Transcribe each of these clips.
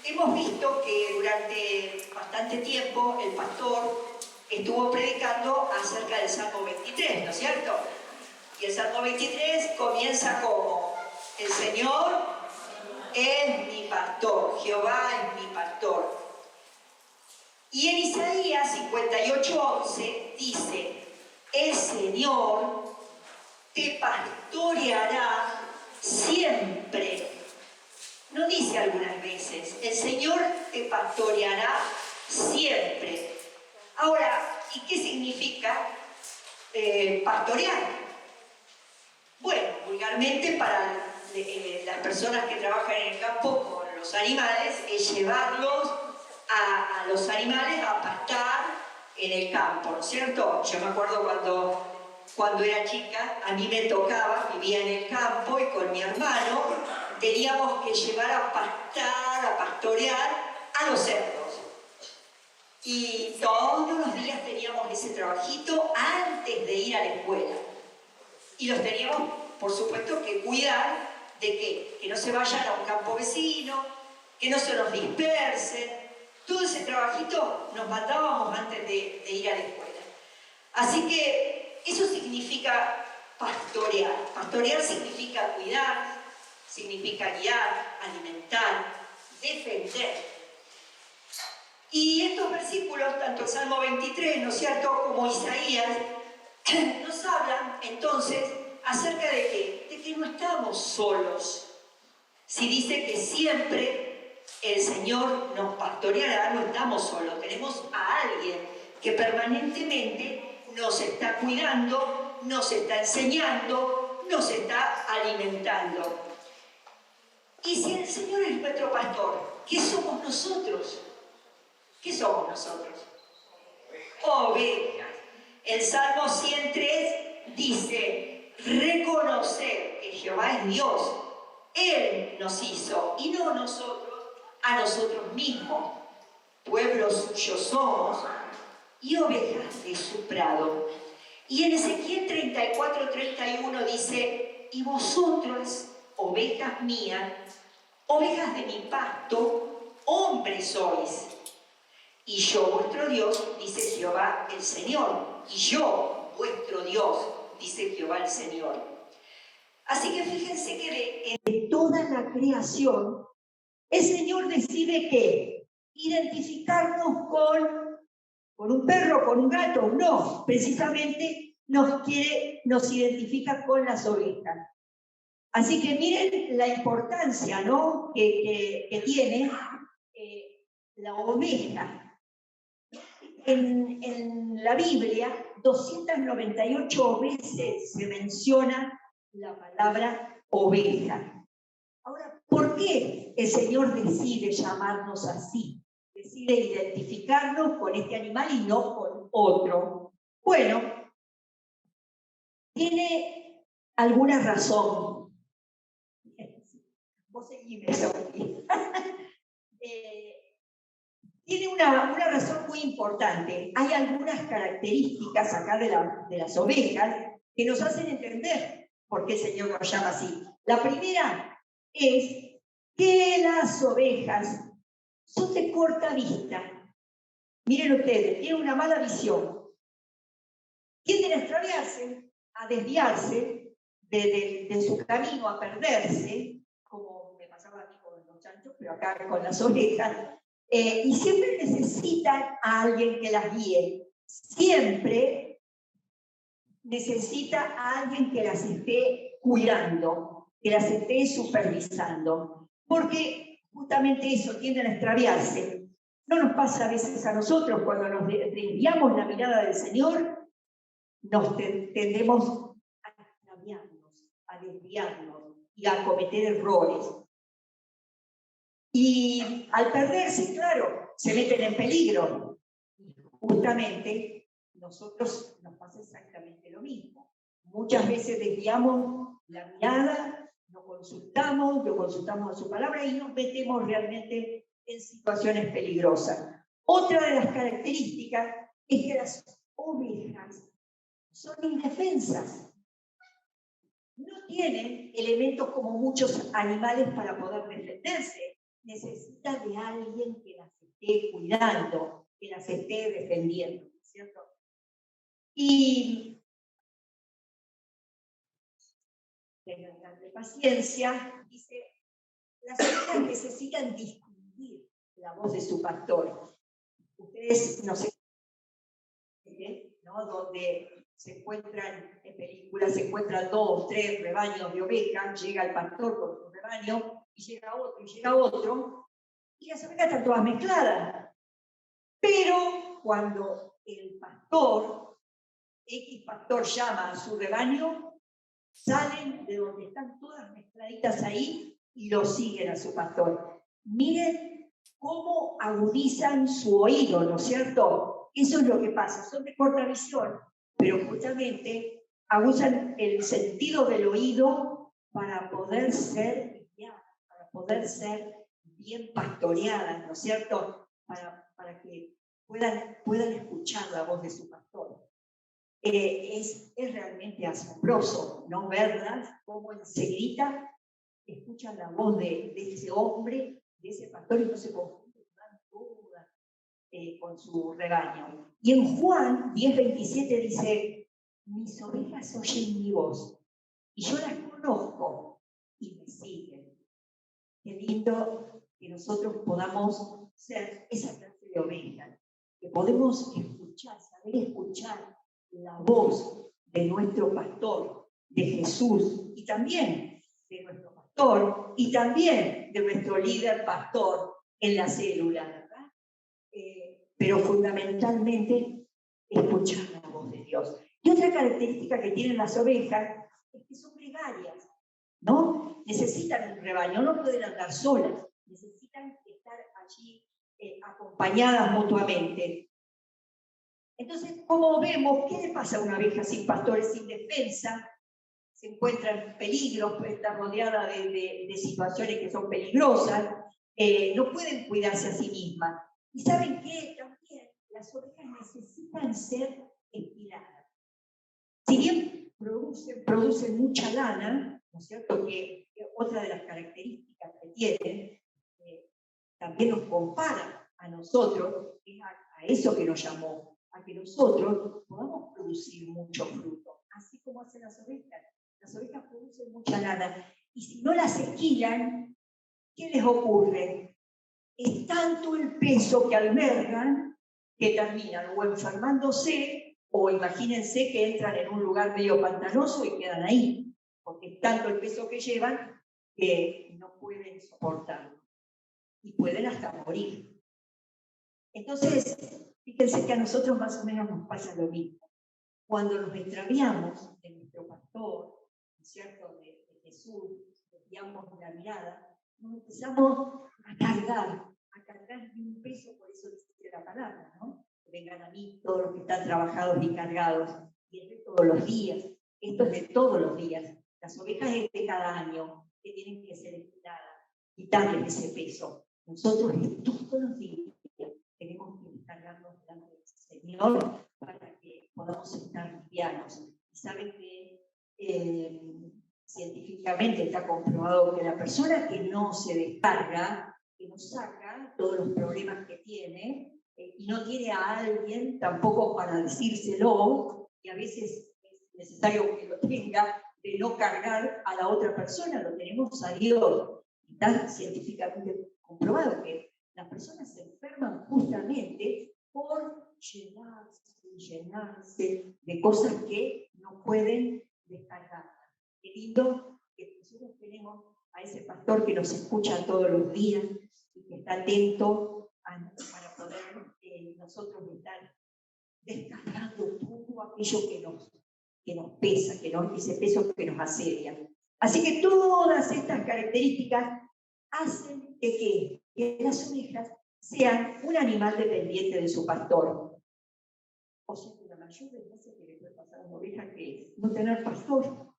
hemos visto que durante bastante tiempo el pastor estuvo predicando acerca del Salmo 23, ¿no es cierto? Y el Salmo 23 comienza como: el Señor es mi pastor, Jehová es mi pastor. Y en Isaías 58:11 dice: el Señor te pastoreará siempre. No dice algunas veces, el Señor te pastoreará siempre. Ahora, ¿y qué significa pastorear? Bueno, vulgarmente para las personas que trabajan en el campo con los animales es llevarlos a los animales a pastar en el campo, ¿no es cierto? Yo me acuerdo cuando era chica, a mí me tocaba, vivía en el campo y con mi hermano teníamos que llevar a pastar, a pastorear a los cerdos. Y todos los días teníamos ese trabajito antes de ir a la escuela. Y los teníamos, por supuesto, que cuidar de que no se vayan a un campo vecino, que no se nos dispersen. Todo ese trabajito nos mandábamos antes de ir a la escuela. Así que eso significa pastorear. Pastorear significa cuidar, significa guiar, alimentar, defender. Y estos versículos, tanto el Salmo 23, ¿no es cierto?, como Isaías, nos hablan entonces acerca de ¿qué? De que no estamos solos. Si dice que siempre el Señor nos pastoreará, no estamos solos. Tenemos a alguien que permanentemente nos está cuidando, nos está enseñando, nos está alimentando. Y si el Señor es nuestro pastor, ¿qué somos nosotros? ¿Qué somos nosotros? Ovejas. El Salmo 103 dice: reconocer que Jehová es Dios. Él nos hizo y no nosotros a nosotros mismos. Pueblo suyo somos y ovejas de su prado. Y en Ezequiel 34:31 dice: y vosotros, ovejas mías, ovejas de mi pasto, hombres sois. Y yo, vuestro Dios, dice Jehová el Señor. Y yo, vuestro Dios, dice Jehová el Señor. Así que fíjense que de toda la creación, el Señor decide que identificarnos con un perro, con un gato. No, precisamente nos identifica con las ovejas. Así que miren la importancia, ¿no?, que tiene la oveja. En la Biblia, 298 veces se menciona la palabra oveja. Ahora, ¿por qué el Señor decide llamarnos así? Decide identificarnos con este animal y no con otro. Bueno, tiene alguna razón. Vos seguime eso aquí. Tiene una razón muy importante. Hay algunas características acá de las ovejas que nos hacen entender por qué el Señor nos llama así. La primera es que las ovejas son de corta vista. Miren ustedes, tienen una mala visión. Tienden a extraviarse, a desviarse de su camino, a perderse, como me pasaba a mí con los chanchos, pero acá con las ovejas. Y siempre necesitan a alguien que las guíe. Siempre necesita a alguien que las esté cuidando, que las esté supervisando. Porque justamente eso, tienden a extraviarse. ¿No nos pasa a veces a nosotros cuando nos desviamos la mirada del Señor? Nos tendemos a extraviarnos, a desviarnos y a cometer errores. Y al perderse, claro, se meten en peligro. Justamente, nosotros nos pasa exactamente lo mismo. Muchas veces desviamos la mirada, no consultamos a su palabra y nos metemos realmente en situaciones peligrosas. Otra de las características es que las ovejas son indefensas. No tienen elementos como muchos animales para poder defenderse. necesita de alguien que las esté cuidando, que las esté defendiendo, ¿cierto? Y tengan paciencia, dice, las ovejas necesitan distinguir la voz de su pastor. Ustedes no sé, ¿no? Donde se encuentran en películas, se encuentran 2, 3 rebaños de ovejas, llega el pastor con su rebaño, y llega otro, y las ovejas están todas mezcladas. Pero cuando el pastor, X pastor, llama a su rebaño, salen de donde están todas mezcladitas ahí y lo siguen a su pastor. Miren cómo agudizan su oído, ¿no es cierto? Eso es lo que pasa, son de corta visión, pero justamente aguzan el sentido del oído para poder ser guiadas, para poder ser bien pastoreadas, ¿no es cierto? Para que puedan escuchar la voz de su pastor. Es realmente asombroso, ¿no? Verlas, cómo enseguida escuchan la voz de ese hombre, de ese pastor, y no se confunden con su rebaño. Y en Juan 10:27 dice, mis ovejas oyen mi voz, y yo las conozco y me siguen. Qué lindo que nosotros podamos ser esa clase de ovejas, que podemos escuchar, saber escuchar la voz de nuestro pastor, de Jesús, y también de nuestro pastor, y también de nuestro líder pastor en la célula, ¿verdad? Pero fundamentalmente escuchar la voz de Dios. Y otra característica que tienen las ovejas es que son gregarias, ¿no? Necesitan un rebaño, no pueden andar solas, necesitan estar allí acompañadas mutuamente. Entonces, como vemos, ¿qué le pasa a una oveja sin pastores, sin defensa? Se encuentra en peligro, puede estar rodeada de situaciones que son peligrosas, no pueden cuidarse a sí mismas. Y ¿saben qué? También las ovejas necesitan ser esquiladas. Si bien producen mucha lana, ¿no es cierto? Que otra de las características que tienen, también nos compara a nosotros, es a eso que nos llamó, a que nosotros podamos producir mucho fruto, así como hacen las ovejas. Las ovejas producen mucha lana, y si no las esquilan, ¿qué les ocurre? Es tanto el peso que albergan que terminan o enfermándose, o imagínense que entran en un lugar medio pantanoso y quedan ahí, porque es tanto el peso que llevan que no pueden soportarlo y pueden hasta morir. Entonces, fíjense que a nosotros más o menos nos pasa lo mismo. Cuando nos extraviamos de nuestro pastor, ¿no es cierto?, de Jesús, desviamos la mirada, nos empezamos a cargar de un peso, por eso dice la palabra, ¿no? Vengan a mí todos los que están trabajados y cargados, y es de todos los días, esto es de todos los días. Las ovejas es de cada año, que tienen que ser escuchadas, quitarles ese peso. Nosotros todos los días tenemos que descargarnos delante del Señor para que podamos estar livianos. Y saben que científicamente está comprobado que la persona que no se descarga, que no saca todos los problemas que tiene, y no tiene a alguien tampoco para decírselo, y a veces es necesario que lo tenga, de no cargar a la otra persona, lo tenemos a Dios. Está científicamente comprobado que las personas se enferman justamente por llenarse de cosas que no pueden descargar. Qué lindo que nosotros tenemos a ese pastor que nos escucha todos los días y que está atento para poder nosotros estar descargando todo aquello que nos pesa, ese peso que nos asedia. Así que todas estas características hacen que las ovejas sean un animal dependiente de su pastor. O sea, que la mayor desgracia que le puede pasar a una oveja que es no tener pastor.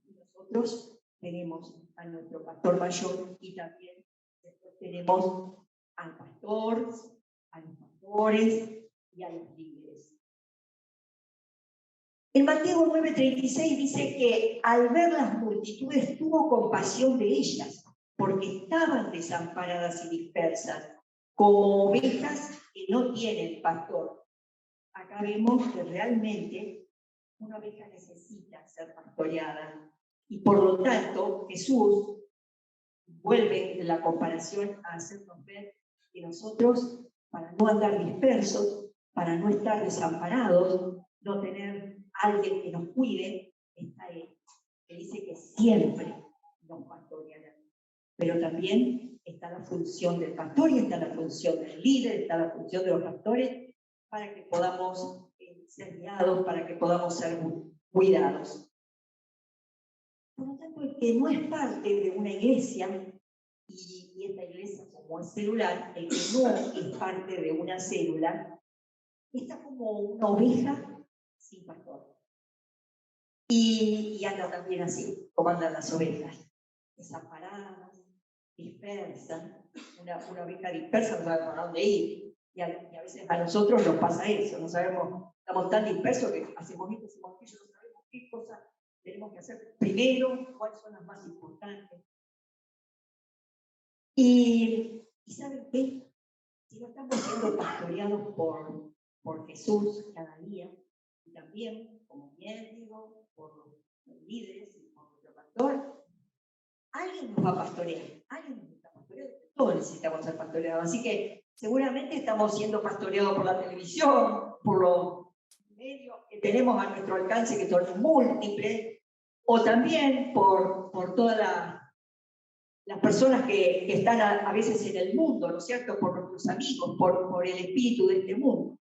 Y nosotros tenemos a nuestro pastor mayor y también tenemos al pastor, a los pastores y a los líderes. En Mateo 9:36 dice que al ver las multitudes tuvo compasión de ellas porque estaban desamparadas y dispersas, como ovejas que no tienen pastor. Acá vemos que realmente una oveja necesita ser pastoreada, y por lo tanto Jesús vuelve la comparación a hacernos ver que nosotros, para no andar dispersos, para no estar desamparados, no tener alguien que nos cuide, está Él, que dice que siempre nos pastoreará. Pero también está la función del pastor y está la función del líder, está la función de los pastores, para que podamos ser guiados, para que podamos ser cuidados. Por lo tanto, el que no es parte de una iglesia, y esta iglesia como es celular, el que no es parte de una célula, está como una oveja sin pastor. Y anda también así, como andan las ovejas, desamparadas, dispersas. Una oveja dispersa no sabe a dónde ir. Y a veces a nosotros nos pasa eso, no sabemos, estamos tan dispersos que hacemos esto, hacemos aquello, no sabemos qué cosas tenemos que hacer primero, cuáles son las más importantes. Y ¿saben qué? Si no estamos siendo pastoreados por Jesús cada día, y también, como bien digo, por los líderes y por nuestro pastor, alguien nos va a pastorear, alguien nos está pastoreando, todos necesitamos ser pastoreados. Así que seguramente estamos siendo pastoreados por la televisión, por los medios que tenemos a nuestro alcance, que son múltiples, o también por todas las personas que están a veces en el mundo, ¿no es cierto?, por nuestros amigos, por el espíritu de este mundo.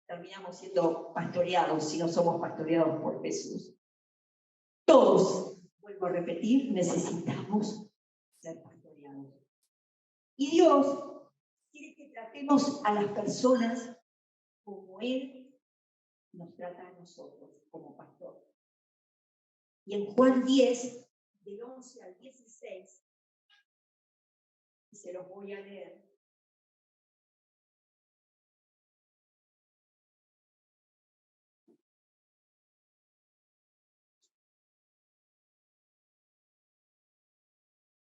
Terminamos siendo pastoreados si no somos pastoreados por Jesús. Todos, vuelvo a repetir, necesitamos ser pastoreados. Y Dios quiere que tratemos a las personas como Él nos trata a nosotros, como pastor. Y en Juan 10, del 11 al 16, se los voy a leer.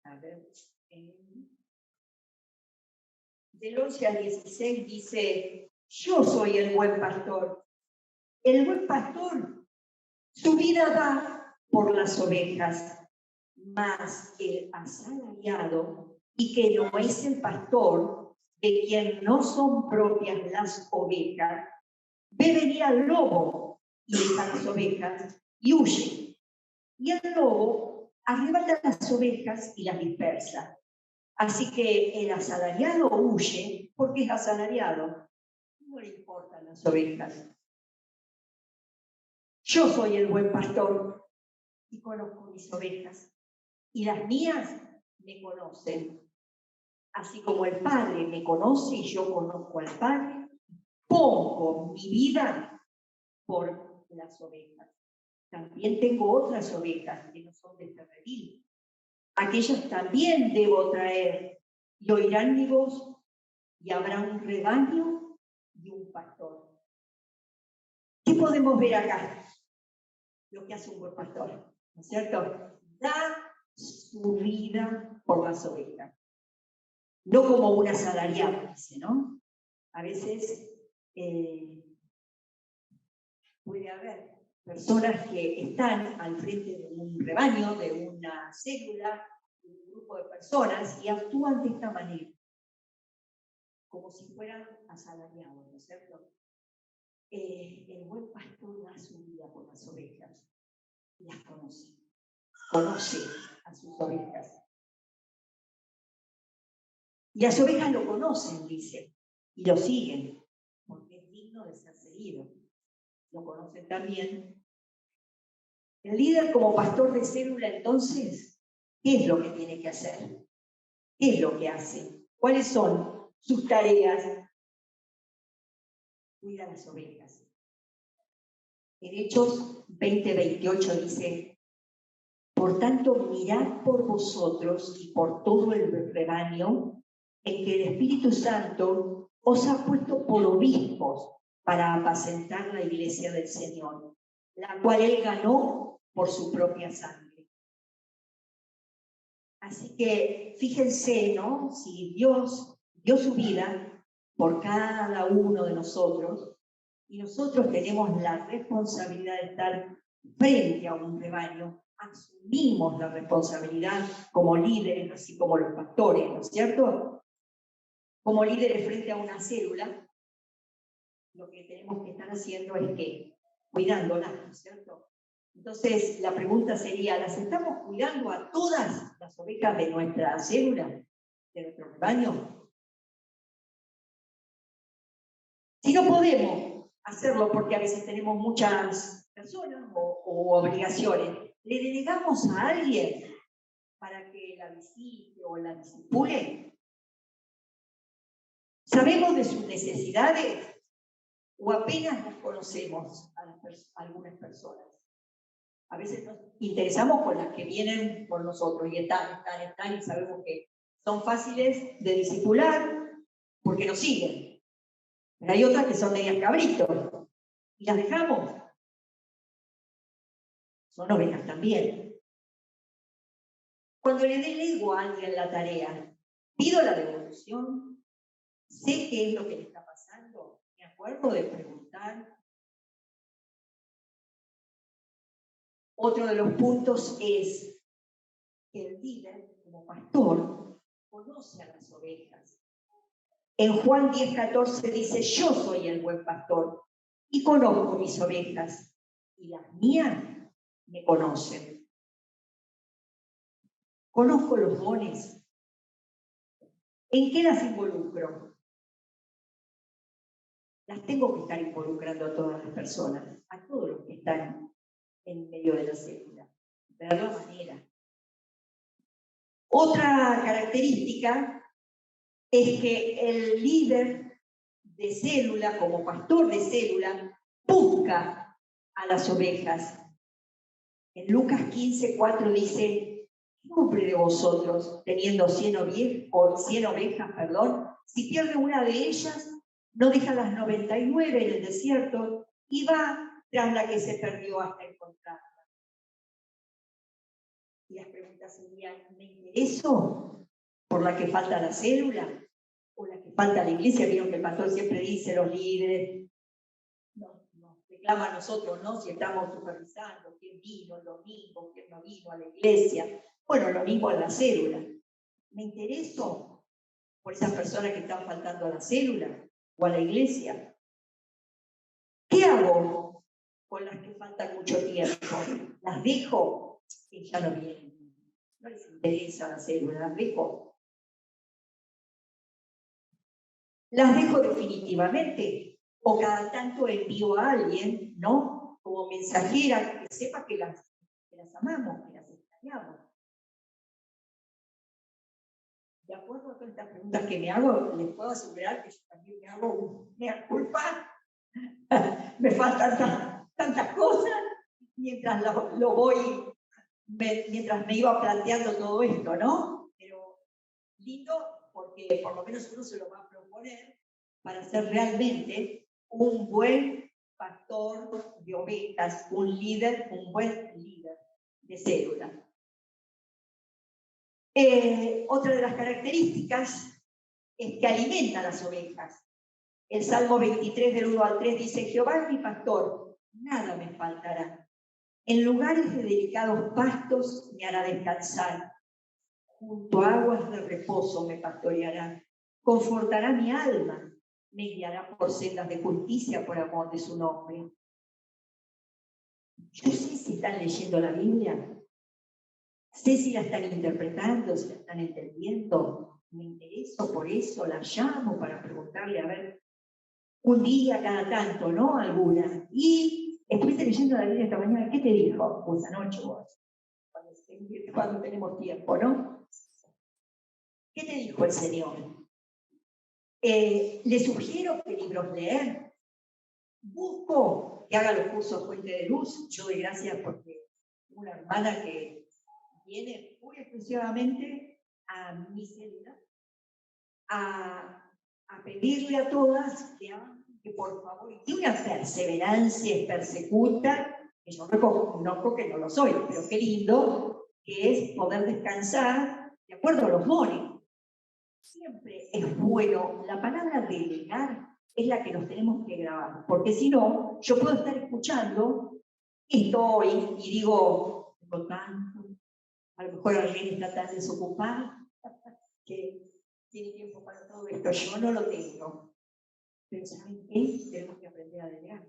A ver, del 11 al 16 dice: yo soy el buen pastor. El buen pastor su vida da por las ovejas, mas el asalariado, y que no es el pastor, de quien no son propias las ovejas, ve venir al lobo y deja las ovejas y huye. Y el lobo arrebata las ovejas y las dispersa. Así que el asalariado huye porque es asalariado. No le importan las ovejas. Yo soy el buen pastor y conozco mis ovejas, y las mías me conocen. Así como el Padre me conoce y yo conozco al Padre, pongo mi vida por las ovejas. También tengo otras ovejas que no son de este redil. Aquellas también debo traer, y oirán mi voz, y habrá un rebaño y un pastor. ¿Qué podemos ver acá? Lo que hace un buen pastor, ¿no es cierto? Da su vida por las ovejas. No como un asalariado, dice, ¿no? A veces puede haber personas que están al frente de un rebaño, de una célula, de un grupo de personas, y actúan de esta manera, como si fueran asalariados, ¿no es cierto? El buen pastor da su vida por las ovejas, y las conoce a sus ovejas. Y las ovejas lo conocen, dice, y lo siguen, porque es digno de ser seguido. Lo conocen también. El líder como pastor de célula, entonces, ¿qué es lo que tiene que hacer? ¿Qué es lo que hace? ¿Cuáles son sus tareas? Cuida las ovejas. En Hechos 20:28 dice: por tanto, mirad por vosotros y por todo el rebaño en que el Espíritu Santo os ha puesto por obispos para apacentar la iglesia del Señor, la cual Él ganó por su propia sangre. Así que fíjense, ¿no? Si Dios dio su vida por cada uno de nosotros, y nosotros tenemos la responsabilidad de estar frente a un rebaño, asumimos la responsabilidad como líderes, así como los pastores, ¿no es cierto? Como líderes frente a una célula, lo que tenemos que estar haciendo es que cuidándola, ¿no es cierto? Entonces, la pregunta sería, ¿las estamos cuidando a todas las ovejas de nuestra célula, de nuestro rebaño? Si no podemos hacerlo porque a veces tenemos muchas personas o obligaciones, ¿le delegamos a alguien para que la visite o la disipule? ¿Sabemos de sus necesidades o apenas nos conocemos a algunas personas? A veces nos interesamos por las que vienen por nosotros y están y sabemos que son fáciles de discipular porque nos siguen. Pero hay otras que son medias cabritos y las dejamos. Son ovejas también. Cuando le delego a alguien la tarea, pido la devolución, sé qué es lo que le está pasando, me acuerdo de preguntar. Otro de los puntos es que el líder, como pastor, conoce a las ovejas. En Juan 10:14 dice, yo soy el buen pastor y conozco mis ovejas y las mías me conocen. Conozco los dones. ¿En qué las involucro? Las tengo que estar involucrando a todas las personas, a todos los que están en medio de la célula, de la manera. Otra característica es que el líder de célula, como pastor de célula, busca a las ovejas. En Lucas 15:4 dice, ¿qué hombre de vosotros, teniendo 100 ovejas, si pierde una de ellas, no deja las 99 en el desierto y va tras la que se perdió hasta encontrarla? Y las preguntas serían, ¿me intereso por la que falta la célula o la que falta la iglesia? Vieron que el pastor siempre dice, los líderes nos reclama a nosotros, ¿no? Si estamos supervisando quién vino el domingo, quién no vino a la iglesia. Bueno, lo mismo en la célula. ¿Me intereso por esas personas que están faltando a la célula o a la iglesia? ¿Qué hago con las que faltan mucho tiempo? ¿Las dejo? Que ya no vienen. No les interesa la célula, las dejo. ¿Las dejo definitivamente? O cada tanto envío a alguien, ¿no? Como mensajera, que sepa que las amamos, que las extrañamos. De acuerdo a todas estas preguntas que me hago, les puedo asegurar que yo también me hago una culpa. Me faltan tantas cosas mientras mientras me iba planteando todo esto, ¿no? Pero lindo porque por lo menos uno se lo va a proponer para ser realmente un buen pastor de ovejas, un buen líder de célula. Otra de las características es que alimenta a las ovejas. El Salmo 23, del 1 al 3, dice, Jehová es mi pastor, nada me faltará. En lugares de delicados pastos me hará descansar. Junto a aguas de reposo me pastoreará. Confortará mi alma. Me guiará por sendas de justicia por amor de su nombre. Yo sé si están leyendo la Biblia. Sé si la están interpretando, si la están entendiendo. Me intereso por eso, la llamo para preguntarle, a ver, un día cada tanto, ¿no? Alguna. Y estuviste leyendo la Biblia esta mañana, ¿qué te dijo? Pues anoche vos, cuando tenemos tiempo, ¿no? ¿Qué te dijo el Señor? Le sugiero qué libros leer. Busco que haga los cursos Fuente de Luz. Yo doy gracias porque tengo una hermana que viene muy exclusivamente a mi célula a pedirle a todas que por favor, y una perseverancia es persecuta, que yo reconozco que no lo soy, pero qué lindo que es poder descansar acuerdo a los dones. Siempre es bueno, la palabra delegar es la que nos tenemos que grabar, porque si no, yo puedo estar escuchando esto y digo, tengo tanto, a lo mejor alguien está tan desocupado que tiene tiempo para todo esto, yo no lo tengo. Pero ¿saben qué? Tenemos que aprender a delegar,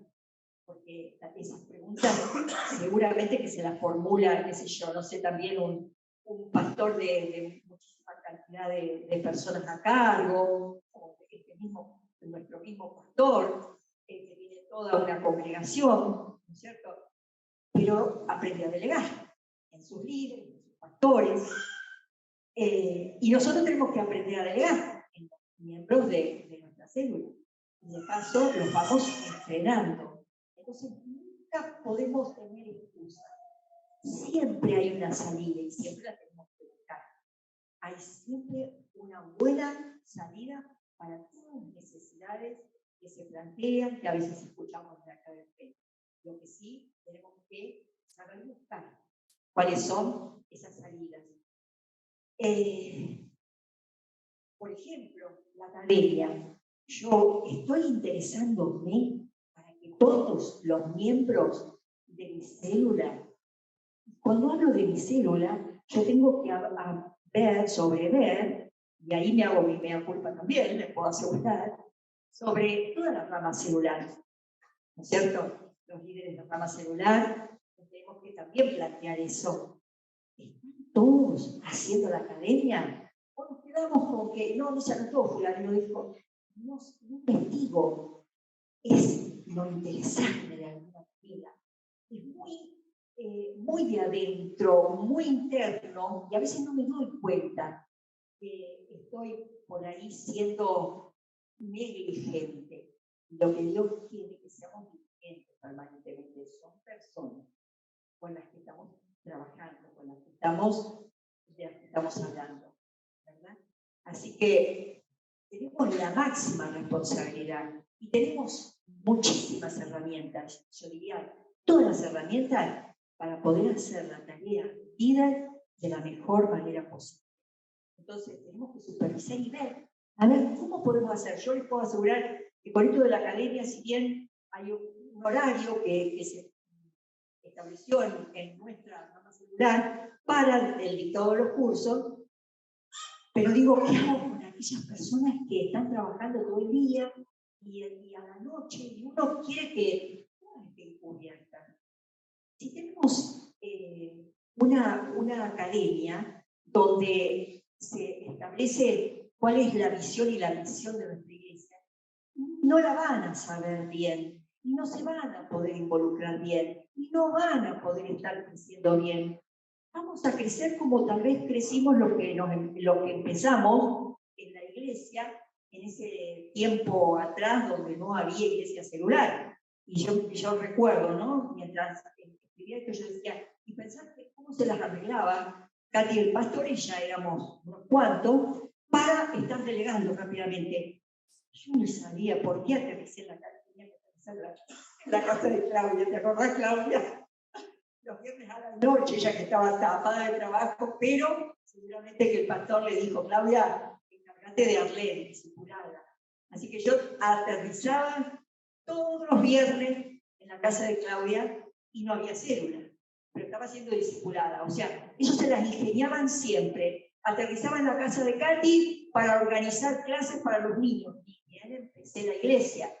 porque esas preguntas seguramente que se las formula, qué sé yo, no sé, también un pastor de muchísima cantidad de personas a cargo, o de nuestro mismo pastor, que tiene toda una congregación, ¿no es cierto? Pero aprende a delegar en sus líderes, en sus pastores, y nosotros tenemos que aprender a delegar en los miembros de nuestra célula. Y de paso los vamos entrenando. Entonces nunca podemos tener excusa. Siempre hay una salida y siempre la tenemos que buscar. Hay siempre una buena salida para todas las necesidades que se plantean, que a veces escuchamos de acá del frente. Lo que sí tenemos que saber buscar cuáles son esas salidas. Por ejemplo, la academia. Yo estoy interesándome para que todos los miembros de mi célula, cuando hablo de mi célula, yo tengo que sobrever, y ahí me hago mi mea culpa también, les puedo asegurar, sobre toda la rama celular, ¿no es cierto? Los líderes de la rama celular, tenemos que también plantear eso. ¿Están todos haciendo la academia? O nos quedamos con que no se anotó, fulano dijo, no investigo, es lo interesante de alguna manera. Es muy de adentro, muy interno, y a veces no me doy cuenta que estoy por ahí siendo negligente. Lo que Dios quiere que seamos diligentes permanentemente son personas con las que estamos trabajando, con las que estamos hablando, ¿verdad? Así que tenemos la máxima responsabilidad y tenemos muchísimas herramientas, yo diría todas las herramientas para poder hacer la tarea líder de la mejor manera posible. Entonces tenemos que supervisar y ver, a ver cómo podemos hacer. Yo les puedo asegurar que con esto de la academia, si bien hay un horario que se estableció en nuestra rama celular para el dictado de los cursos, pero digo, ¿qué hago con aquellas personas que están trabajando todo el día y a la noche y uno quiere que estén cubiertas? Si tenemos una academia donde se establece cuál es la visión y la misión de nuestra iglesia, no la van a saber bien y no se van a poder involucrar bien y no van a poder estar creciendo bien. Vamos a crecer como tal vez crecimos lo que empezamos en la iglesia en ese tiempo atrás donde no había iglesia celular. Y yo recuerdo, ¿no? Mientras escribía esto, yo decía, y pensar cómo se las arreglaba Katy, el pastor, y ya éramos unos cuantos, para estar delegando rápidamente. Yo no sabía por qué aterricé en la casa, tenía que aterrizar en la casa de Claudia. ¿Te acordás, Claudia? Los viernes a la noche, ya que estaba tapada de trabajo, pero seguramente que el pastor le dijo, Claudia, encárgate de Arlene, discipulada. Así que yo aterrizaba todos los viernes en la casa de Claudia y no había célula, pero estaba siendo discipulada. O sea, ellos se las ingeniaban siempre. Aterrizaba en la casa de Katy para organizar clases para los niños. Y bien, empecé la iglesia.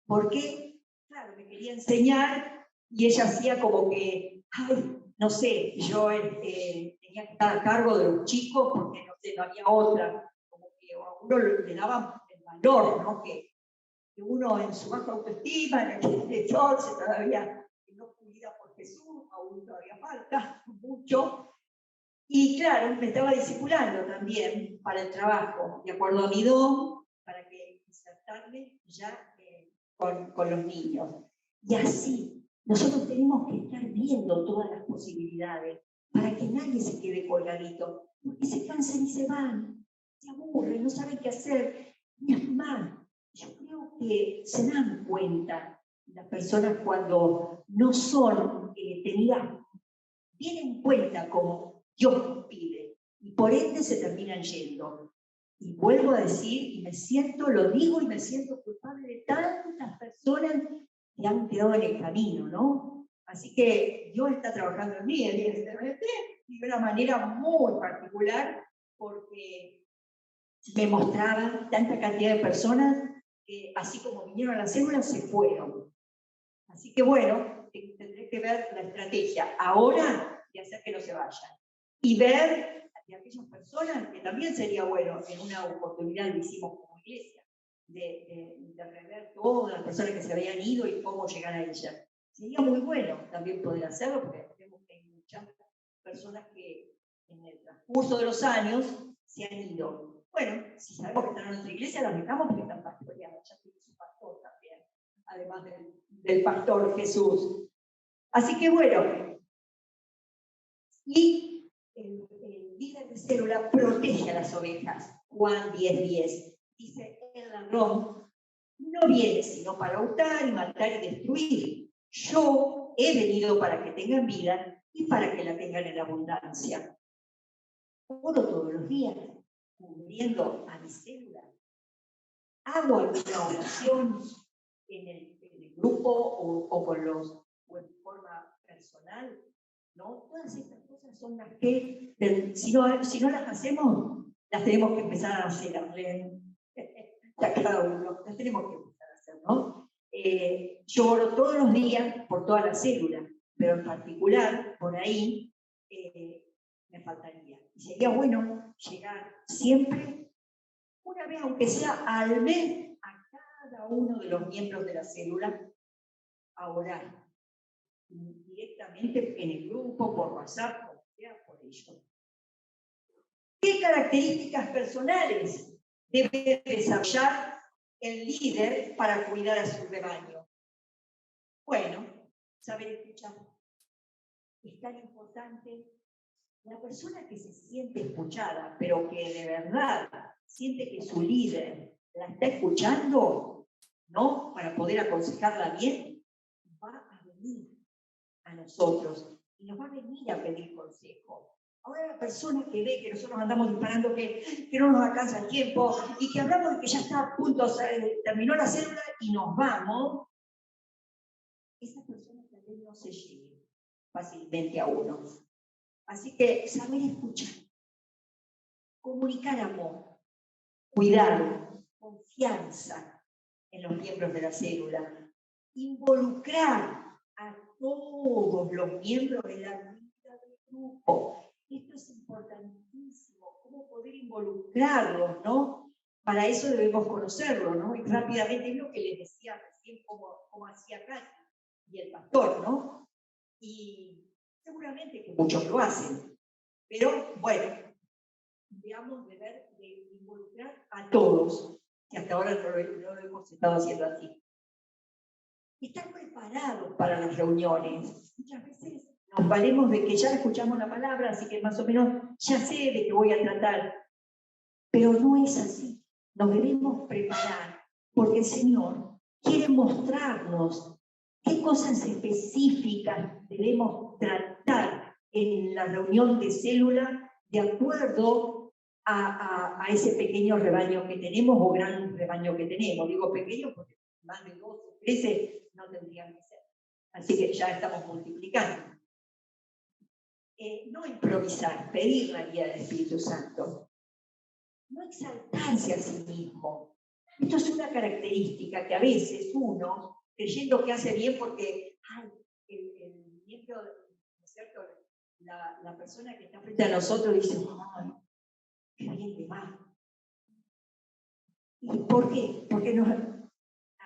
¿Por qué? Claro, me quería enseñar y ella hacía como que, ay, no sé, yo tenía que estar a cargo de los chicos porque no sé, no había otra. Como que a uno le daban el valor, ¿no? Que uno en su baja autoestima, en el que todavía no pudida por Jesús, aún todavía falta mucho. Y claro, me estaba discipulando también para el trabajo, de acuerdo a mi don, para que insertarme ya con los niños. Y así, nosotros tenemos que estar viendo todas las posibilidades para que nadie se quede colgadito, porque se cansan y se van, se aburren, no saben qué hacer. Y es más, yo creo que se dan cuenta las personas cuando no son tenidas bien en cuenta como Dios pide y por ende se terminan yendo. Y vuelvo a decir, y me siento, lo digo y me siento culpable de tantas personas que han quedado en el camino, ¿no? Así que Dios está trabajando en mí, evidentemente, y de una manera muy particular, porque me mostraba tanta cantidad de personas que, así como vinieron a la célula, se fueron. Así que bueno, tendré que ver la estrategia ahora de hacer que no se vayan. Y ver de aquellas personas que también sería bueno, en una oportunidad lo hicimos como iglesia, de rever todas las personas que se habían ido y cómo llegar a ellas. Sería muy bueno también poder hacerlo, porque vemos que hay muchas personas que en el transcurso de los años se han ido. Bueno, si sabemos que están en nuestra iglesia, las dejamos porque están pastoreadas, ya tiene su pastor también, además del pastor Jesús. Así que bueno, y el líder de célula protege a las ovejas. Juan 10:10 dice, el ladrón no viene sino para hurtar y matar y destruir. Yo he venido para que tengan vida y para que la tengan en abundancia. Oro todos los días, cubriendo a mi célula. Hago alguna oración en el grupo o con los, o en forma personal, ¿no? Todas estas cosas son las que, si no las hacemos, las tenemos que empezar a hacer, a cada uno, las tenemos que empezar a hacer, ¿no? Yo oro todos los días por toda la célula, pero en particular, por ahí, me faltaría. Y sería bueno llegar siempre, una vez, aunque sea al mes, a cada uno de los miembros de la célula, a orar directamente en el grupo, por WhatsApp, como sea, por ello. ¿Qué características personales debe desarrollar el líder para cuidar a su rebaño? Bueno, saber escuchar. Es tan importante. La persona que se siente escuchada, pero que de verdad siente que su líder la está escuchando, ¿no? Para poder aconsejarla bien, va a venir a nosotros y nos va a venir a pedir consejo. Ahora la persona que ve que nosotros andamos disparando, que no nos alcanza el tiempo y que hablamos de que ya está a punto, o sea, terminó la célula y nos vamos, esa persona también no se llegue fácilmente a uno. Así que saber escuchar, comunicar amor, cuidado, confianza en los miembros de la célula, involucrar a todos los miembros de la vida del grupo. Esto es importantísimo, cómo poder involucrarlos, ¿no? Para eso debemos conocerlo, ¿no? Y rápidamente es lo que les decía recién, como hacía Katy y el pastor, ¿no? Y seguramente que muchos lo hacen, pero bueno, veamos de involucrar a todos, que hasta ahora no lo hemos estado haciendo así. Estar preparados para las reuniones. Muchas veces nos valemos de que ya escuchamos la palabra, así que más o menos ya sé de qué voy a tratar. Pero no es así. Nos debemos preparar, porque el Señor quiere mostrarnos qué cosas específicas debemos tratar en la reunión de célula de acuerdo a ese pequeño rebaño que tenemos o gran rebaño que tenemos. Digo pequeño porque más de 12, 13 no tendrían que ser. Así que ya estamos multiplicando. No improvisar, pedir la guía del Espíritu Santo. No exaltarse a sí mismo. Esto es una característica que a veces uno, creyendo que hace bien porque el miembro, ¿no es cierto?, la persona que está frente a nosotros dice, ¡ay, qué bien le va! ¿Y por qué? Porque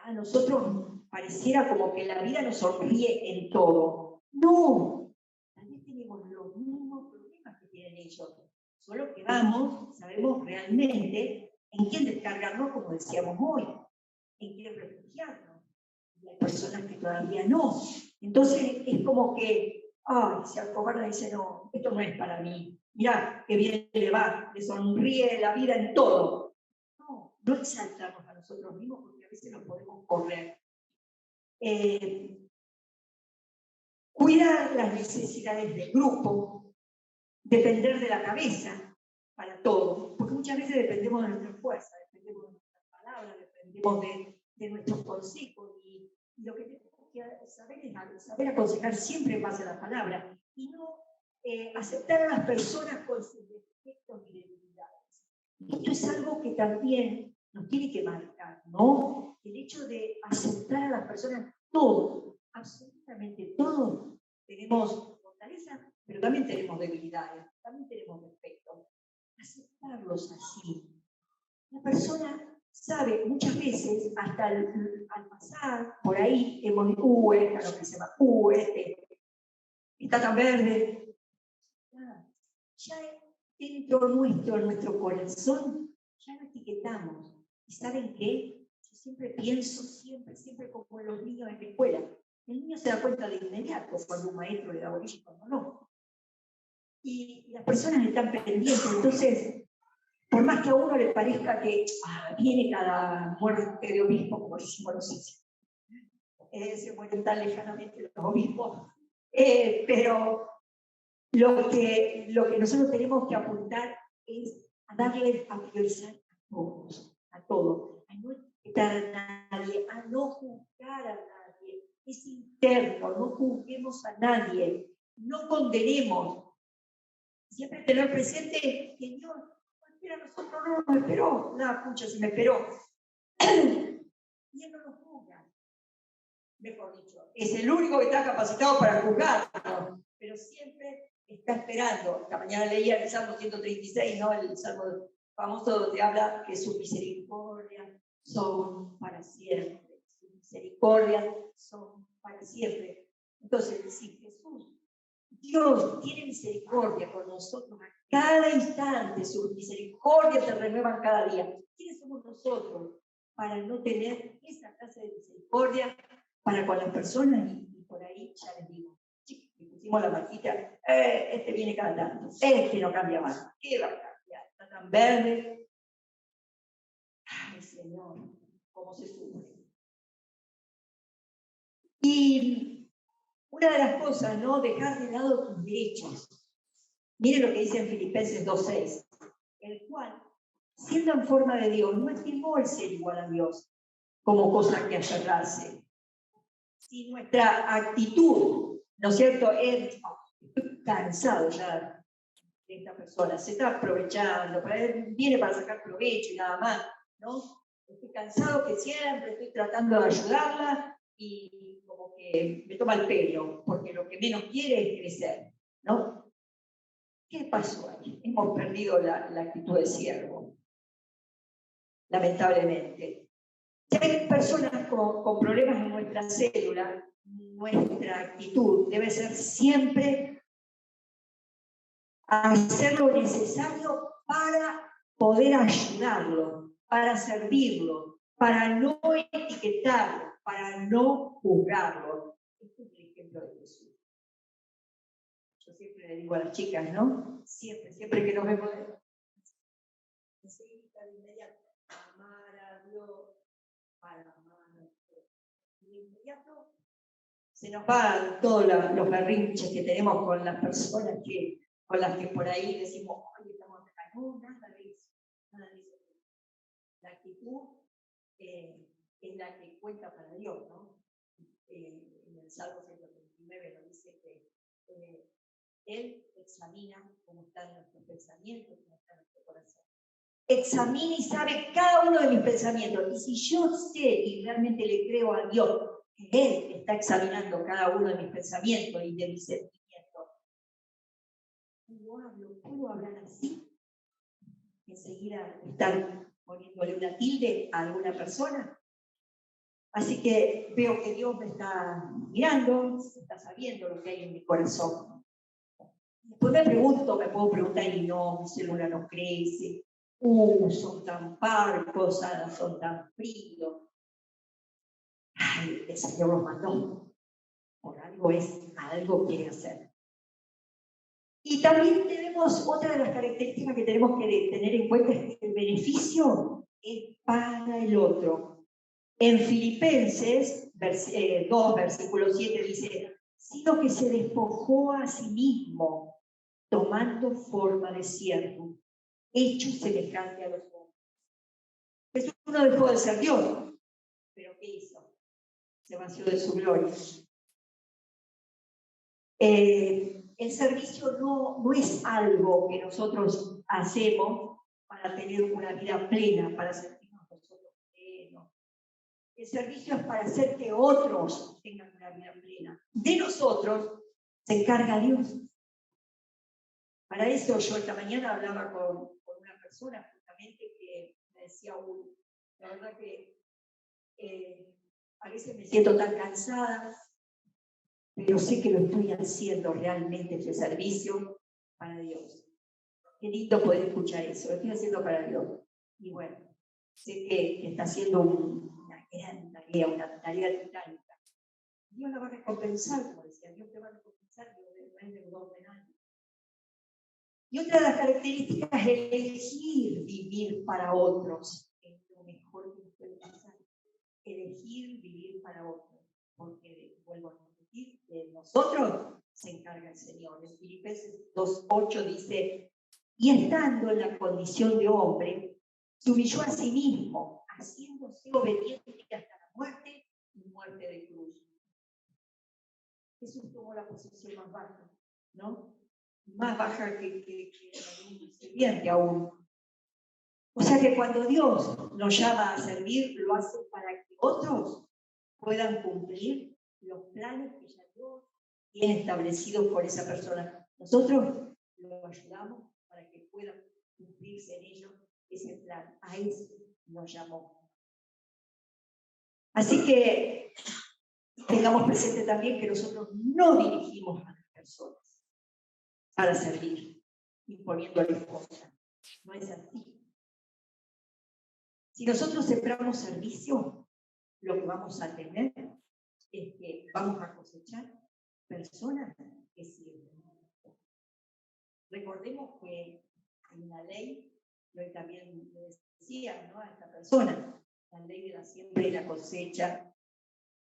a nosotros pareciera como que la vida nos sonríe en todo. No, también tenemos los mismos problemas que tienen ellos. Solo que sabemos realmente en quién descargarnos, como decíamos hoy, en quién refugiarnos. Y hay personas que todavía no. Entonces es como que, se acobarda y dice, no, esto no es para mí. Mirá, qué bien le va, le sonríe la vida en todo. No exaltamos a nosotros mismos porque a veces nos podemos correr. Cuidar las necesidades del grupo, depender de la cabeza, para todo, porque muchas veces dependemos de nuestra fuerza, dependemos de nuestras palabras, dependemos de nuestros consejos, y lo que tenemos que saber es saber aconsejar siempre en base a la palabra, y no aceptar a las personas con sus defectos y debilidades. Esto es algo que también nos tiene que marcar, ¿no? El hecho de aceptar a las personas, todos, absolutamente todos, tenemos fortalezas, pero también tenemos debilidades, también tenemos defectos. Aceptarlos así. La persona sabe, muchas veces, hasta al pasar por ahí, hemos dicho, esta lo que se llama, este está tan verde. Ya dentro nuestro, en nuestro corazón, ya lo etiquetamos. ¿Y saben qué? Yo siempre pienso, siempre como en los niños en la escuela. El niño se da cuenta de inmediato cuando un maestro le da bolilla y cuando no. Y las personas están pendientes, entonces, por más que a uno le parezca que viene cada muerte de obispo, como decimos los se mueren tan lejanamente los obispos, pero lo que nosotros tenemos que apuntar es a darle a priorizar a todos, a no etiquetar a nadie, a no juzgar a nadie. Es interno, no juzguemos a nadie, no condenemos. Siempre tener presente que Dios no espera a nosotros, no nos esperó. Nada, pucha, si me esperó. Y Él no nos juzga. Mejor dicho, es el único que está capacitado para juzgarnos, pero siempre está esperando. Esta mañana leía el Salmo 136, ¿no? El Salmo famoso donde habla que sus misericordias son para siempre. Sus misericordias son para siempre. Entonces, si Jesús, Dios tiene misericordia con nosotros a cada instante, sus misericordias se renuevan cada día. ¿Quiénes somos nosotros para no tener esa clase de misericordia para con las personas? Y por ahí ya les digo, le pusimos la marquita, este viene cada tanto, este no cambia más, ¿qué va a cambiar? Está tan verde. Ay, Señor, cómo se sufre. Y una de las cosas, ¿no? Dejar de lado tus derechos. Miren lo que dice en Filipenses 2:6, el cual, siendo en forma de Dios, no estimó el ser igual a Dios como cosa que aferrarse. Si nuestra actitud, ¿no es cierto?, es, estoy cansado ya de esta persona, se está aprovechando, viene para sacar provecho y nada más, ¿no? Estoy cansado que siempre estoy tratando de ayudarla y como que me toma el pelo, porque lo que menos quiere es crecer, ¿no? ¿Qué pasó ahí? Hemos perdido la actitud de siervo, lamentablemente. Si hay personas con problemas en nuestra célula, nuestra actitud debe ser siempre hacer lo necesario para poder ayudarlo, para servirlo, para no etiquetarlo, para no juzgarlo. Este es el ejemplo de Jesús. Yo siempre le digo a las chicas, ¿no? Siempre que nos vemos, enseguida de inmediato, amar a Dios, para amar a Dios. De inmediato se nos van todos los berrinches que tenemos con las personas con las que por ahí decimos, oye, estamos acá. No, nada de eso. La actitud es la que cuenta para Dios, ¿no? En el Salmo 139 nos dice que Él examina cómo están nuestros pensamientos, cómo está nuestro corazón. Examina y sabe cada uno de mis pensamientos. Y si yo sé y realmente le creo a Dios que Él está examinando cada uno de mis pensamientos y de mis sentimientos, ¿puedo hablar así? Enseguida estar poniéndole una tilde a alguna persona. Así que veo que Dios me está mirando, está sabiendo lo que hay en mi corazón. Después me puedo preguntar, y no, mi célula no crece, son tan parcos, son tan fríos. Ay, el Señor los mandó. Por algo quiere hacer. Y también tenemos otra de las características que tenemos que tener en cuenta, es que el beneficio es para el otro. En Filipenses 2, versículo 7 dice, sino que se despojó a sí mismo, tomando forma de siervo, hecho semejante a los hombres. Jesús no dejó de ser Dios, pero ¿qué hizo? Se vació de su gloria. El servicio no es algo que nosotros hacemos para tener una vida plena, para sentirnos nosotros plenos. El servicio es para hacer que otros tengan una vida plena. De nosotros se encarga Dios. Para eso yo esta mañana hablaba con una persona justamente que me decía, la verdad que a veces me siento tan cansada, pero sé que lo estoy haciendo realmente este servicio para Dios. Qué lindo poder escuchar eso, lo estoy haciendo para Dios. Y bueno, sé que está haciendo una gran tarea, una tarea titánica. Dios la va a recompensar, como decía, Dios te va a recompensar, Dios no es deudor de nadie. Y otra de las características es elegir vivir para otros. Es lo mejor que nos puede pasar. Elegir vivir para otros. Porque, vuelvo a repetir, de nosotros se encarga el Señor. En Filipenses 2:8 dice, y estando en la condición de hombre, se humilló a sí mismo, haciéndose obediente hasta la muerte y muerte de cruz. Jesús tomó la posición más baja, ¿no? Más baja que un sirviente aún. O sea que cuando Dios nos llama a servir, lo hace para que otros puedan cumplir los planes que ya Dios tiene establecidos por esa persona. Nosotros lo ayudamos para que pueda cumplirse en ellos ese plan. A eso nos llamó. Así que tengamos presente también que nosotros no dirigimos a las personas para servir, imponiéndoles cosas. No es así. Si nosotros sembramos servicio, lo que vamos a tener es que vamos a cosechar personas que sirven. Recordemos que en la ley, yo también le decía, ¿no?, a esta persona, la ley de la siembra y la cosecha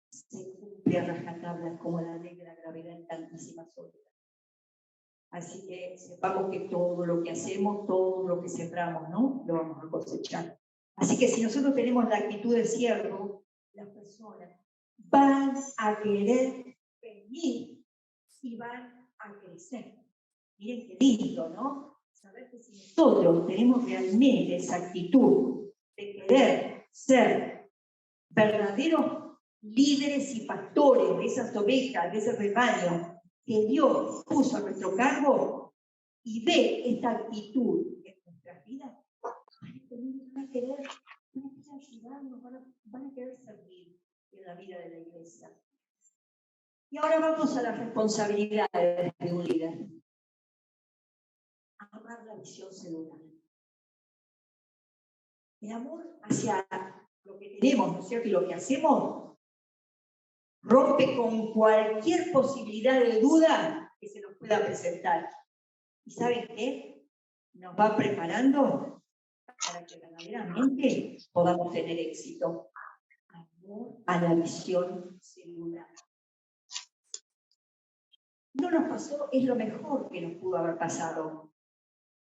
se cumple a rajatabla como la ley de la gravedad en tantísimas otras. Así que sepamos que todo lo que hacemos, todo lo que sembramos, ¿no?, lo vamos a cosechar. Así que si nosotros tenemos la actitud de siervo, las personas van a querer venir y van a crecer. Miren qué lindo, ¿no? Saber que si nosotros tenemos realmente esa actitud de querer ser verdaderos líderes y pastores de esas ovejas, de ese rebaño que Dios puso a nuestro cargo, y ve esta actitud en nuestras vidas, van a querer ayudarnos, van a querer servir en la vida de la iglesia. Y ahora vamos a las responsabilidades de un líder. Amar la visión celular. El amor hacia lo que tenemos, ¿no es cierto?, y lo que hacemos, rompe con cualquier posibilidad de duda que se nos pueda presentar. ¿Y saben qué? Nos va preparando para que verdaderamente podamos tener éxito. Amor a la visión celular. No nos pasó, es lo mejor que nos pudo haber pasado.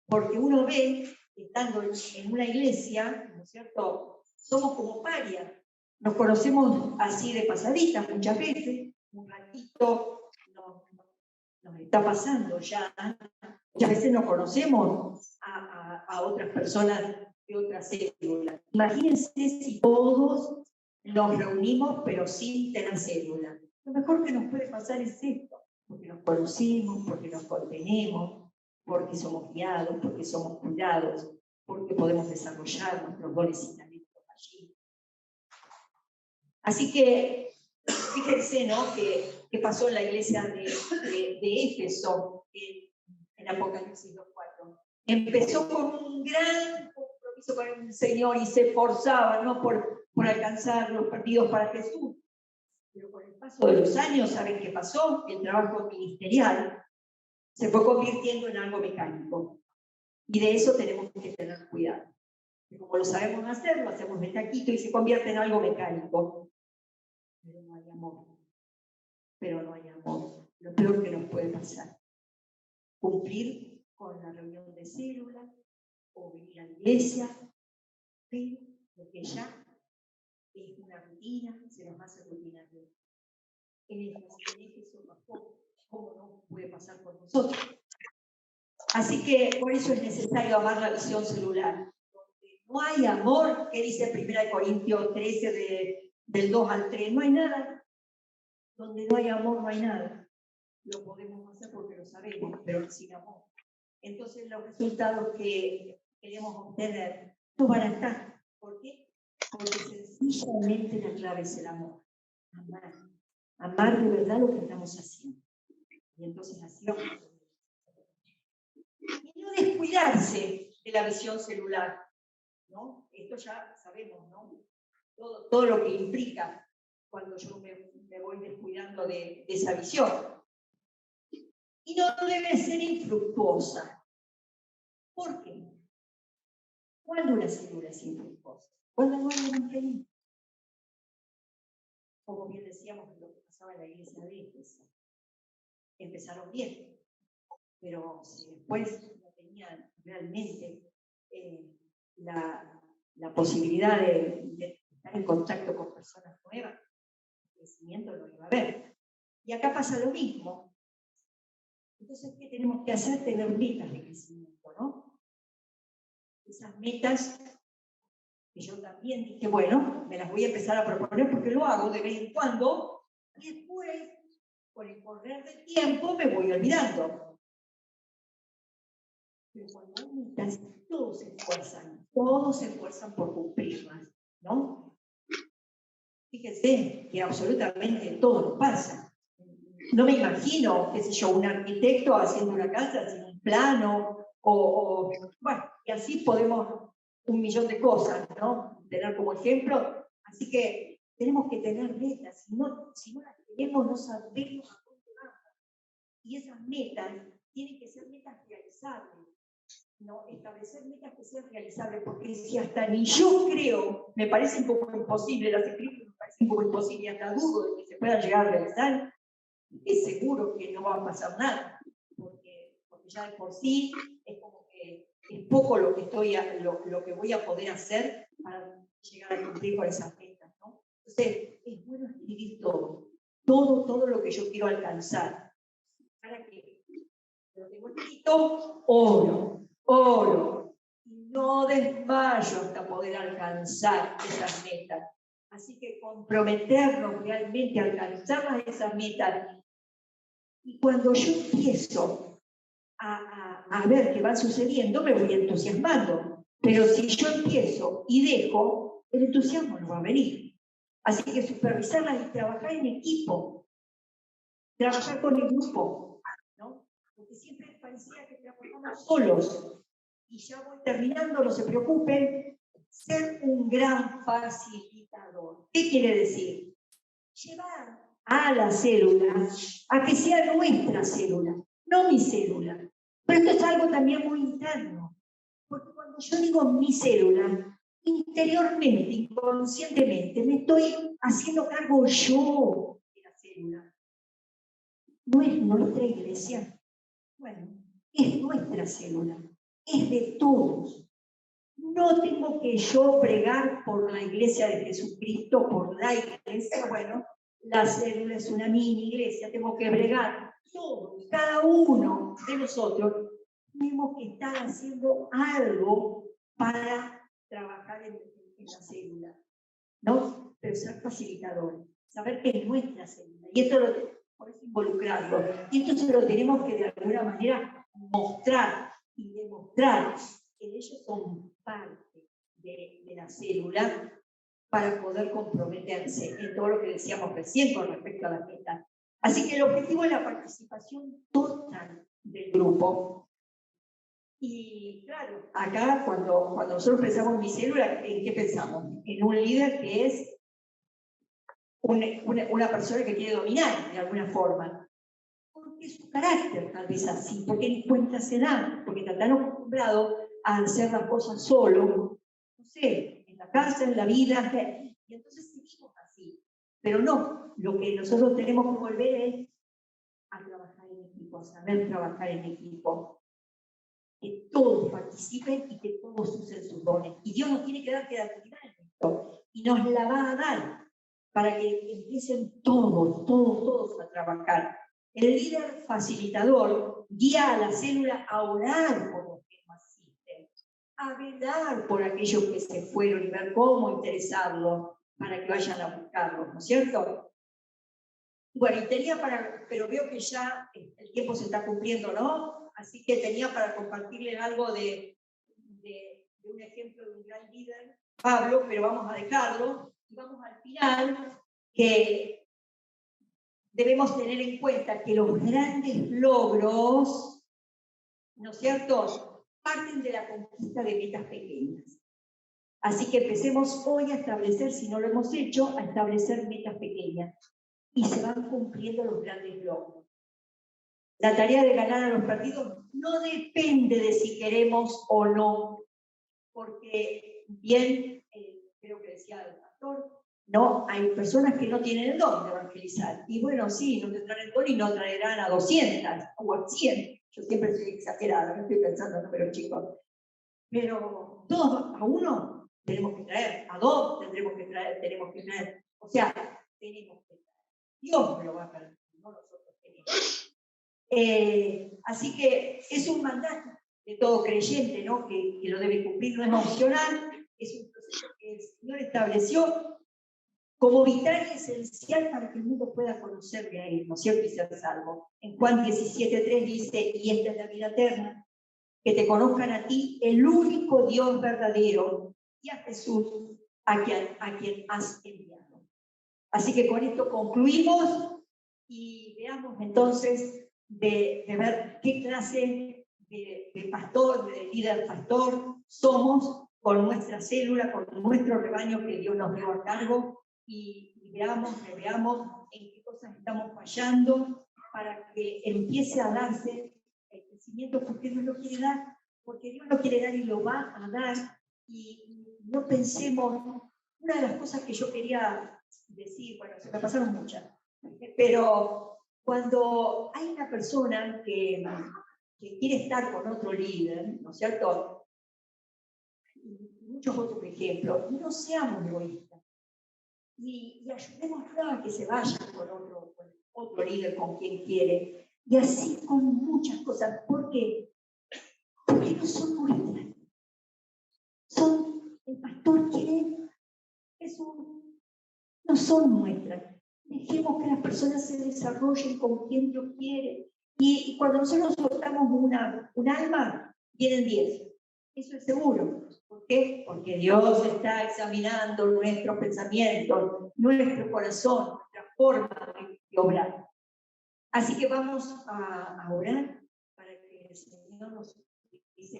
Porque uno ve, estando en una iglesia, ¿no es cierto?, somos como parias. Nos conocemos así de pasaditas muchas veces, un ratito nos está pasando ya. Muchas veces nos conocemos a otras personas de otras células. Imagínense si todos nos reunimos pero sin tener célula. Lo mejor que nos puede pasar es esto, porque nos conocemos, porque nos contenemos, porque somos guiados, porque somos cuidados, porque podemos desarrollar nuestros dones y talentos allí. Así que, fíjense, ¿no?, que pasó en la iglesia de Éfeso, en Apocalipsis 2:4. Empezó con un gran compromiso con el Señor y se esforzaba, ¿no?, por alcanzar los perdidos para Jesús. Pero con el paso de los años, ¿saben qué pasó? El trabajo ministerial se fue convirtiendo en algo mecánico. Y de eso tenemos que tener cuidado. Y como lo sabemos hacer, lo hacemos de taquito y se convierte en algo mecánico. Pero no hay amor. Pero no hay amor. Lo peor que nos puede pasar. Cumplir con la reunión de célula, o venir a la iglesia, pero lo que ya es una rutina, se nos hace rutinario. En eso pasó, ¿cómo no puede pasar por nosotros? Así que por eso es necesario amar la visión celular. Donde no hay amor, ¿qué dice 1 Corintios 13 del 2 al 3? No hay nada. Donde no hay amor, no hay nada. Lo podemos hacer porque lo sabemos, pero sin amor. Entonces los resultados que queremos obtener no van a estar. ¿Por qué? Porque sencillamente la clave es el amor. Amar. Amar de verdad lo que estamos haciendo. Y entonces así vamos a hacer. Y no descuidarse de la visión celular, ¿no? Esto ya sabemos, ¿no? Todo lo que implica cuando yo me voy descuidando de esa visión. Y no debe ser infructuosa. ¿Por qué? ¿Cuándo una célula es infructuosa? Cuando no hay evangelismo. Como bien decíamos lo que pasaba en la iglesia de Éfeso. Empezaron bien, pero si después no tenían realmente la posibilidad de estar en contacto con personas nuevas, el crecimiento lo iba a haber. Y acá pasa lo mismo. Entonces, ¿qué tenemos que hacer? Tener metas de crecimiento, ¿no? Esas metas que yo también dije, bueno, me las voy a empezar a proponer porque lo hago de vez en cuando, y después, con el correr del tiempo, me voy olvidando. Pero cuando hay metas, todos se esfuerzan por cumplirlas, ¿no? Fíjense que absolutamente todo nos pasa. No me imagino, qué sé yo, un arquitecto haciendo una casa sin un plano, bueno, y así podemos un millón de cosas, ¿no? Tener como ejemplo. Así que tenemos que tener metas. Si no las tenemos, no sabemos a dónde vamos. Y esas metas tienen que ser metas realizables. ¿No? Establecer metas que sean realizables, porque si hasta ni yo creo, me parece un poco imposible, las escribo, me parece un poco imposible, hasta dudo de que se pueda llegar a realizar, es seguro que no va a pasar nada, porque ya de por sí es como que es poco lo que voy a poder hacer para llegar a cumplir con esas metas, ¿no? Entonces, es bueno escribir todo lo que yo quiero alcanzar, para que lo tengo escrito, oro, y no desmayo hasta poder alcanzar esas metas. Así que comprometernos realmente a alcanzar esas metas. Y cuando yo empiezo a ver qué va sucediendo, me voy entusiasmando. Pero si yo empiezo y dejo, el entusiasmo no va a venir. Así que supervisarlas y trabajar en equipo, trabajar con el grupo, ¿no? Porque siempre parecía que trabajamos solos. Y ya voy terminando, no se preocupen, ser un gran facilitador. ¿Qué quiere decir? Llevar a la célula a que sea nuestra célula, no mi célula. Pero esto es algo también muy interno, porque cuando yo digo mi célula, interiormente, inconscientemente, me estoy haciendo cargo yo de la célula. No es nuestra iglesia. Bueno, es nuestra célula, es de todos. No tengo que yo bregar por la iglesia de Jesucristo, por la iglesia, bueno, la célula es una mini iglesia, tengo que bregar todos, cada uno de nosotros, tenemos que estar haciendo algo para trabajar en la célula, ¿no? Pero ser facilitador, saber que es nuestra célula, y esto por eso involucrarlo, y esto se lo tenemos que de alguna manera mostrar y demostrar que ellos son parte de la célula para poder comprometerse en todo lo que decíamos recién con respecto a las metas. Así que el objetivo es la participación total del grupo. Y claro, acá cuando nosotros pensamos en mi célula, ¿en qué pensamos? En un líder que es una persona que quiere dominar de alguna forma. Porque su carácter tal vez así, porque ni cuenta se da, porque está tan acostumbrado a hacer las cosas solo, no sé, en la casa, en la vida, y entonces seguimos así. Pero no, lo que nosotros tenemos que volver es a trabajar en equipo, a saber trabajar en equipo. que todos participen y que todos usen sus dones. Y Dios nos tiene que dar creatividad en esto, y nos la va a dar para que empiecen todos a trabajar. El líder facilitador guía a la célula a orar por los que no asisten, a velar por aquellos que se fueron y ver cómo interesarlos para que vayan a buscarlos, ¿no es cierto? Bueno, y tenía pero veo que ya el tiempo se está cumpliendo, ¿no? Así que tenía para compartirles algo de un ejemplo de un gran líder, Pablo, pero vamos a dejarlo. Y vamos al final, que debemos tener en cuenta que los grandes logros, ¿no es cierto?, parten de la conquista de metas pequeñas. Así que empecemos hoy a establecer, si no lo hemos hecho, a establecer metas pequeñas. Y se van cumpliendo los grandes logros. La tarea de ganar a los partidos no depende de si queremos o no, porque bien, creo que decía el pastor, no, hay personas que no tienen el don de evangelizar. Y bueno, sí, no tendrán el don y no traerán a 200 o a 100. Yo siempre soy exagerada, no estoy pensando en números chicos. Pero todos a uno tenemos que traer, a dos tenemos que traer. O sea, tenemos que traer. Dios me lo va a permitir, no nosotros tenemos. Así que es un mandato de todo creyente, ¿no? Que lo debe cumplir, no es opcional, es un proceso que el Señor estableció como vital y esencial para que el mundo pueda conocerle a Él, ¿no es cierto? Y ser salvo. En Juan 17:3 dice, y esta es la vida eterna, que te conozcan a ti, el único Dios verdadero, y a Jesús, a quien has enviado. Así que con esto concluimos y veamos entonces de ver qué clase de pastor, de líder pastor somos con nuestra célula, con nuestro rebaño que Dios nos dio a cargo y veamos en qué cosas estamos fallando para que empiece a darse el crecimiento porque Dios lo quiere dar, porque Dios lo quiere dar y lo va a dar. Y no pensemos, una de las cosas que yo quería decir, bueno, se me pasaron muchas, pero cuando hay una persona que quiere estar con otro líder, ¿no es cierto? Muchos otros ejemplos, no seamos egoístas y ayudémoslo a que se vaya con otro líder con quien quiere, y así con muchas cosas. ¿Por qué? Porque no son nuestras. El pastor quiere, no son nuestras. Dejemos que las personas se desarrollen con quien Dios quiere. Y cuando nosotros soltamos un alma, vienen 10. Eso es seguro. ¿Por qué? Porque Dios está examinando nuestros pensamientos, nuestro corazón, nuestra forma de obrar. Así que vamos a orar para que el Señor nos dice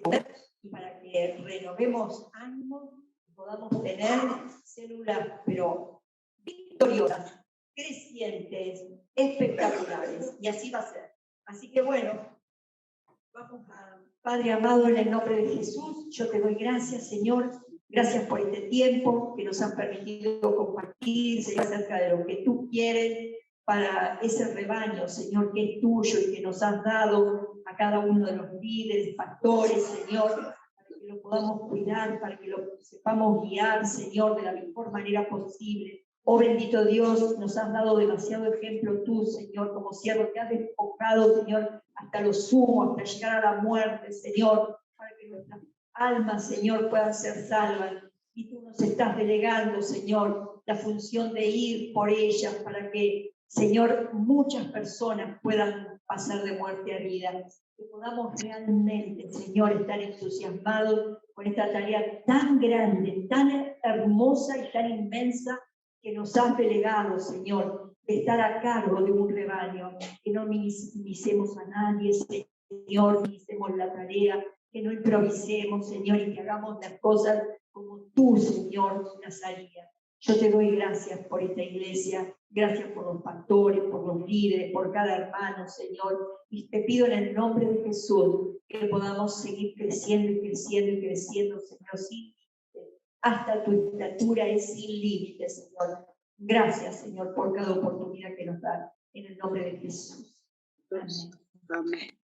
y para que renovemos ánimo y podamos tener células, pero victoriosas, crecientes, espectaculares. Y así va a ser. Así que bueno, vamos a Padre amado, en el nombre de Jesús, yo te doy gracias, Señor. Gracias por este tiempo que nos han permitido compartir, Señor, acerca de lo que tú quieres para ese rebaño, Señor, que es tuyo y que nos has dado a cada uno de los líderes, pastores, Señor, para que lo podamos cuidar, para que lo sepamos guiar, Señor, de la mejor manera posible. Oh bendito Dios, nos has dado demasiado ejemplo tú, Señor, como siervo, te has despojado, Señor, hasta lo sumo, hasta llegar a la muerte, Señor, para que nuestras almas, Señor, puedan ser salvas. Y tú nos estás delegando, Señor, la función de ir por ellas para que, Señor, muchas personas puedan pasar de muerte a vida. Que podamos realmente, Señor, estar entusiasmados con esta tarea tan grande, tan hermosa y tan inmensa que nos has delegado, Señor, de estar a cargo de un rebaño, que no minimicemos a nadie, Señor, minimicemos la tarea, que no improvisemos, Señor, y que hagamos las cosas como tú, Señor, las harías. Yo te doy gracias por esta iglesia, gracias por los pastores, por los líderes, por cada hermano, Señor, y te pido en el nombre de Jesús que podamos seguir creciendo y creciendo y creciendo, Señor, sí, hasta tu estatura es sin límites, Señor. Gracias, Señor, por cada oportunidad que nos da. En el nombre de Jesús. Amén. Amén.